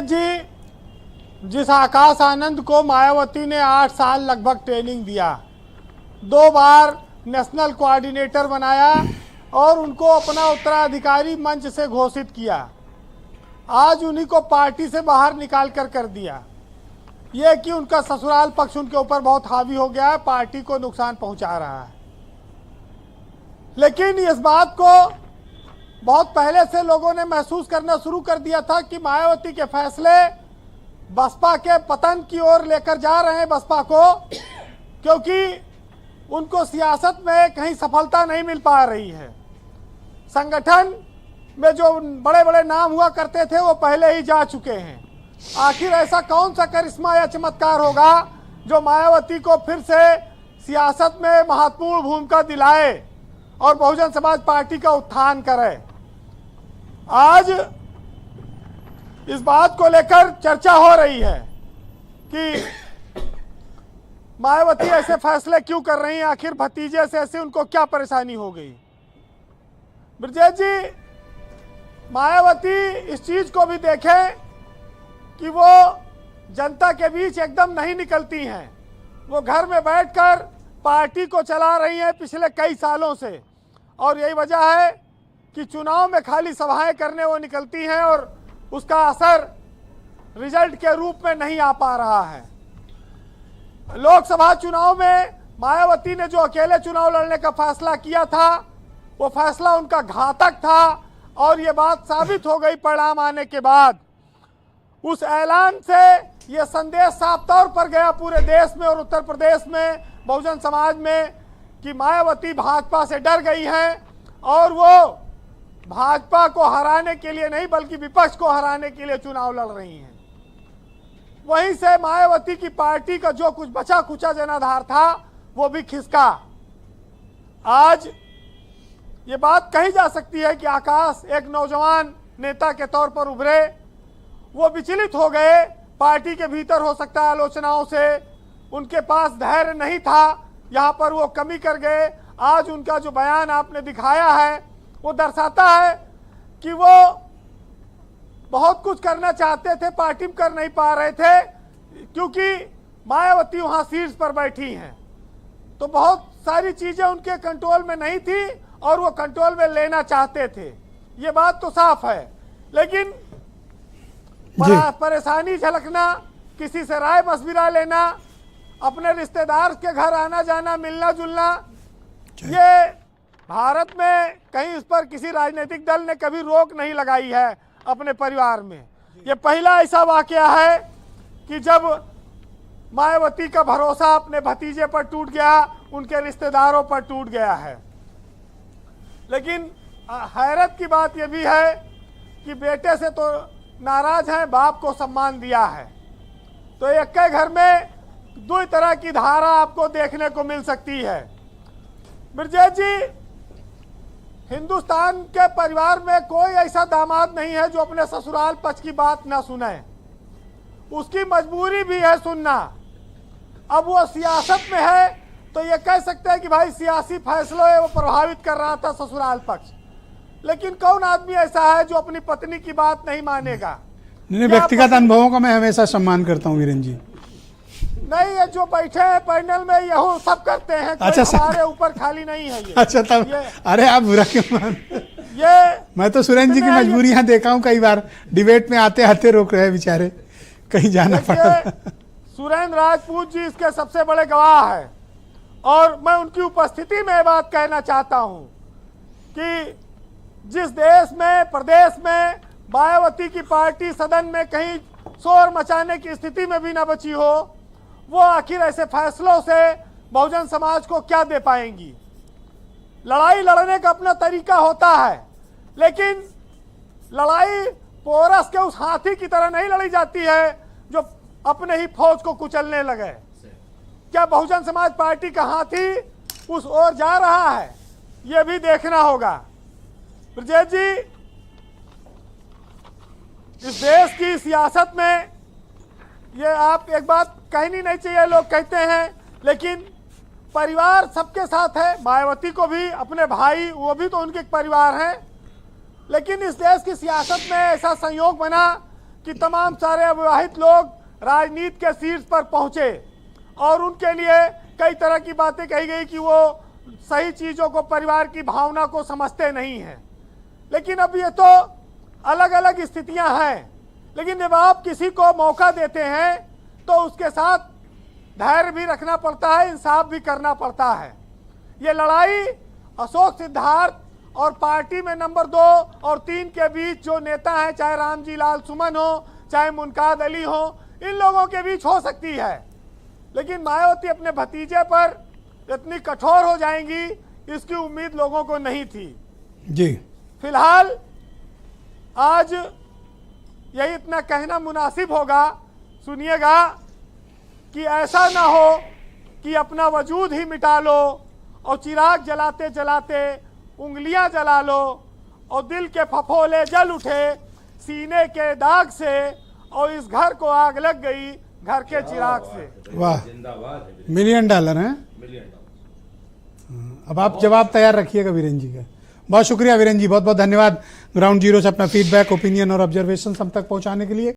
जी, जिस आकाश आनंद को मायावती ने 8 साल लगभग ट्रेनिंग दिया, 2 बार नेशनल कोऑर्डिनेटर बनाया और उनको अपना उत्तराधिकारी मंच से घोषित किया, आज उन्हीं को पार्टी से बाहर निकाल कर दिया। यह कि उनका ससुराल पक्ष उनके ऊपर बहुत हावी हो गया है, पार्टी को नुकसान पहुंचा रहा है। लेकिन इस बात को बहुत पहले से लोगों ने महसूस करना शुरू कर दिया था कि मायावती के फैसले बसपा के पतन की ओर लेकर जा रहे हैं बसपा को, क्योंकि उनको सियासत में कहीं सफलता नहीं मिल पा रही है। संगठन में जो बड़े बड़े नाम हुआ करते थे वो पहले ही जा चुके हैं। आखिर ऐसा कौन सा करिश्मा या चमत्कार होगा जो मायावती को फिर से सियासत में महत्वपूर्ण भूमिका दिलाए और बहुजन समाज पार्टी का उत्थान करे। आज इस बात को लेकर चर्चा हो रही है कि मायावती ऐसे फैसले क्यों कर रही हैं, आखिर भतीजे से ऐसे उनको क्या परेशानी हो गई। ब्रजेश जी, मायावती इस चीज को भी देखें कि वो जनता के बीच एकदम नहीं निकलती हैं, वो घर में बैठकर पार्टी को चला रही हैं पिछले कई सालों से, और यही वजह है कि चुनाव में खाली सभाएं करने वो निकलती हैं और उसका असर रिजल्ट के रूप में नहीं आ पा रहा है। लोकसभा चुनाव में मायावती ने जो अकेले चुनाव लड़ने का फैसला किया था, वो फैसला उनका घातक था और ये बात साबित हो गई परिणाम आने के बाद। उस ऐलान से ये संदेश साफ तौर पर गया पूरे देश में और उत्तर प्रदेश में बहुजन समाज में कि मायावती भाजपा से डर गई हैं और वो भाजपा को हराने के लिए नहीं बल्कि विपक्ष को हराने के लिए चुनाव लड़ रही हैं। वहीं से मायावती की पार्टी का जो कुछ बचा खुचा जनाधार था वो भी खिसका। आज ये बात कही जा सकती है कि आकाश एक नौजवान नेता के तौर पर उभरे, वो विचलित हो गए, पार्टी के भीतर हो सकता है आलोचनाओं से उनके पास धैर्य नहीं था, यहाँ पर वो कमी कर गए। आज उनका जो बयान आपने दिखाया है वो दर्शाता है कि वो बहुत कुछ करना चाहते थे, पार्टी में कर नहीं पा रहे थे क्योंकि मायावती वहाँ शीर्ष पर बैठी हैं, तो बहुत सारी चीजें उनके कंट्रोल में नहीं थी और वो कंट्रोल में लेना चाहते थे, ये बात तो साफ है। लेकिन परेशानी झलकना, किसी से राय मशविरा लेना, अपने रिश्तेदार के घर आना जाना, मिलना जुलना, ये भारत में कहीं इस पर किसी राजनीतिक दल ने कभी रोक नहीं लगाई है अपने परिवार में। ये पहला ऐसा वाकया है कि जब मायावती का भरोसा अपने भतीजे पर टूट गया, उनके रिश्तेदारों पर टूट गया है। लेकिन हैरत की बात यह भी है कि बेटे से तो नाराज हैं, बाप को सम्मान दिया है। तो एक के घर में दो तरह की धारा आपको देखने को मिल सकती है। ब्रजेश जी, हिंदुस्तान के परिवार में कोई ऐसा दामाद नहीं है जो अपने ससुराल पक्ष की बात ना सुने, उसकी मजबूरी भी है सुनना। अब वो सियासत में है तो ये कह सकते हैं कि भाई सियासी फैसलों वो प्रभावित कर रहा था ससुराल पक्ष, लेकिन कौन आदमी ऐसा है जो अपनी पत्नी की बात नहीं मानेगा। नहीं, व्यक्तिगत अनुभवों का मैं हमेशा सम्मान करता हूँ वीरेन जी। नहीं, ये जो बैठे हैं पैनल में यही सब करते हैं, अच्छा, हमारे ऊपर खाली नहीं है ये। अच्छा तब अरे आप बुरा क्यों मान ये मैं तो सुरेंद्र जी की मजबूरियां देखा हूँ, कई बार डिबेट में आते आते रोक रहे बेचारे, कहीं जाना पड़ा। सुरेंद्र राजपूत जी इसके सबसे बड़े गवाह है और मैं उनकी उपस्थिति में बात कहना चाहता हूं कि जिस देश में, प्रदेश में मायावती की पार्टी सदन में कहीं शोर मचाने की स्थिति में भी ना बची हो, वो आखिर ऐसे फैसलों से बहुजन समाज को क्या दे पाएंगी। लड़ाई लड़ने का अपना तरीका होता है, लेकिन लड़ाई पोरस के उस हाथी की तरह नहीं लड़ी जाती है जो अपने ही फौज को कुचलने लगे। क्या बहुजन समाज पार्टी का हाथी उस ओर जा रहा है, यह भी देखना होगा। ब्रजेश जी, इस देश की सियासत में ये आप एक बात कहनी नहीं चाहिए, लोग कहते हैं, लेकिन परिवार सबके साथ है। मायावती को भी अपने भाई, वो भी तो उनके परिवार हैं, लेकिन इस देश की सियासत में ऐसा संयोग बना कि तमाम सारे अविवाहित लोग राजनीति के शीर्ष पर पहुंचे और उनके लिए कई तरह की बातें कही गई कि वो सही चीज़ों को, परिवार की भावना को समझते नहीं हैं। लेकिन अब ये तो अलग अलग स्थितियां हैं। लेकिन जब आप किसी को मौका देते हैं तो उसके साथ धैर्य भी रखना पड़ता है, इंसाफ भी करना पड़ता है। ये लड़ाई अशोक सिद्धार्थ और पार्टी में नंबर 2 और 3 के बीच जो नेता हैं, चाहे रामजी लाल सुमन हो, चाहे मुनकाद अली हो, इन लोगों के बीच हो सकती है। लेकिन मायावती अपने भतीजे पर इतनी कठोर हो जाएंगी, इसकी उम्मीद लोगों को नहीं थी जी। फिलहाल आज यही इतना कहना मुनासिब होगा, सुनिएगा, कि ऐसा ना हो कि अपना वजूद ही मिटा लो और चिराग जलाते जलाते उंगलियां जला लो और दिल के फफोले जल उठे सीने के दाग से और इस घर को आग लग गई घर के चिराग से। वाह, $1 मिलियन हैं। अब आप जवाब तैयार रखिएगा वीरेन जी का। बहुत शुक्रिया वीरेन जी, बहुत बहुत धन्यवाद ग्राउंड जीरो से अपना फीडबैक, ओपिनियन और ऑब्जर्वेशन हम तक पहुंचाने के लिए।